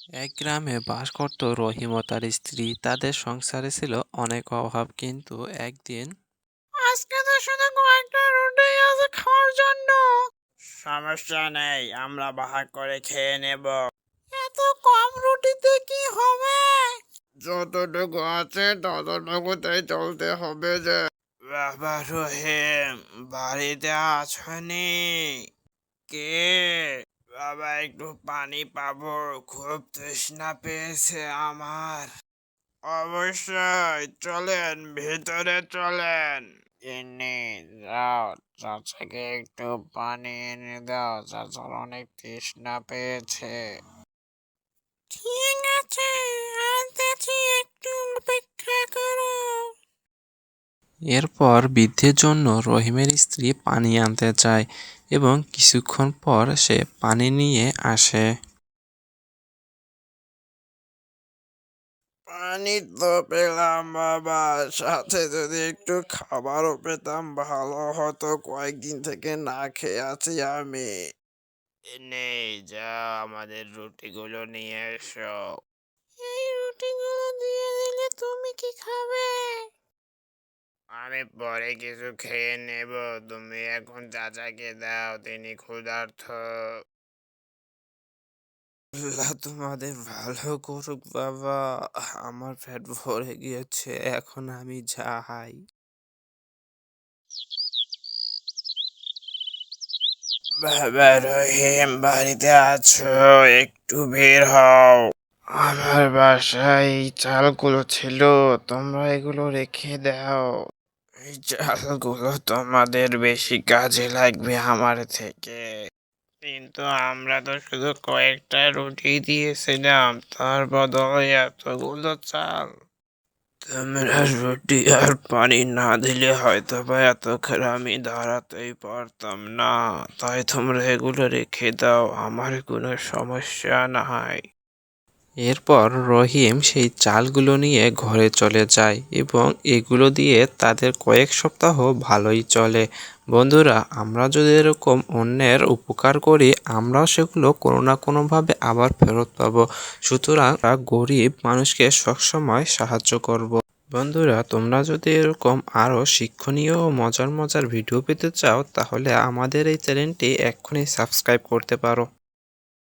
এক গ্রামে বাস করত রহিম ও তার স্ত্রী। তাদের সংসারে ছিল অনেক অভাব, কিন্তু একদিন আজকে তো শুধু কয়েকটা রুটি আছে খাওয়ার জন্য। সমস্যা নেই, আমরা ভাগ করে খেয়ে নেব। এত কম রুটিতে কি হবে? যতটুকু আছে ততটুকুতেই চলতে হবে যে। বাবা রহিম, বাড়িতে আছনি? কে? বাবা, একটু পানি পাবো, খুব তৃষ্ণা পেয়েছে আমার। অবশ্যই, চলেন ভিতরে চলেন। গিন্নি, যাও চাচাকে একটু পানি এনে দাও, চাচার অনেক তৃষ্ণা পেয়েছে। ঠিক আছে, আনতেছি, একটু অপেক্ষা করো। এরপর বৃদ্ধের জন্য রহিমের স্ত্রী পানি আনতে যায় এবং কিছুক্ষণ পর সে পানি নিয়ে আসে। পানি তো পেলাম বাবা, সাথে যদি একটু খাবারও পেতাম ভালো হতো, কয়েকদিন থেকে না খেয়ে আছি আমি। নেই, যাও আমাদের রুটিগুলো নিয়ে এসো। এই রুটিগুলো দিয়ে দিলে তুমি কি খাবে? আমি পরে কিছু খেয়ে নেব, তুমি এখন চাচাকে দাও, তিনি ক্ষুধার্ত। আল্লাহ তোমাদের ভালো করুক বাবা, আমার পেট ভরে গিয়েছে, এখন আমি যাই। বাবা রহিম, বাড়িতে আছো? একটু বের হও। আমার বাসায় এই চালগুলো ছিল, তোমরা এগুলো রেখে দাও। এই চালগুলো তোমাদের বেশি কাজে লাগবে আমার থেকে। কিন্তু আমরা তো শুধু কয়েকটা রুটি দিয়েছিলাম, তার বদলে এতগুলো চাল। তোমরা রুটি আর পানি না দিলে হয়তো বা এতক্ষণ আমি দাঁড়াতেই পারতাম না। তাই তোমরা এগুলো রেখে দাও, আমার কোনো সমস্যা নাই। এরপর রহিম সেই চালগুলো নিয়ে ঘরে চলে যায় এবং এগুলো দিয়ে তাদের কয়েক সপ্তাহ ভালোই চলে। বন্ধুরা, আমরা যদি এরকম অন্যের উপকার করি, আমরাও সেগুলো কোনো না কোনোভাবে আবার ফেরত পাবো। সুতরাং আমরা গরিব মানুষকে সবসময় সাহায্য করব। বন্ধুরা, তোমরা যদি এরকম আরও শিক্ষণীয় ও মজার মজার ভিডিও পেতে চাও, তাহলে আমাদের এই চ্যানেলটি এক্ষুনি সাবস্ক্রাইব করতে পারো।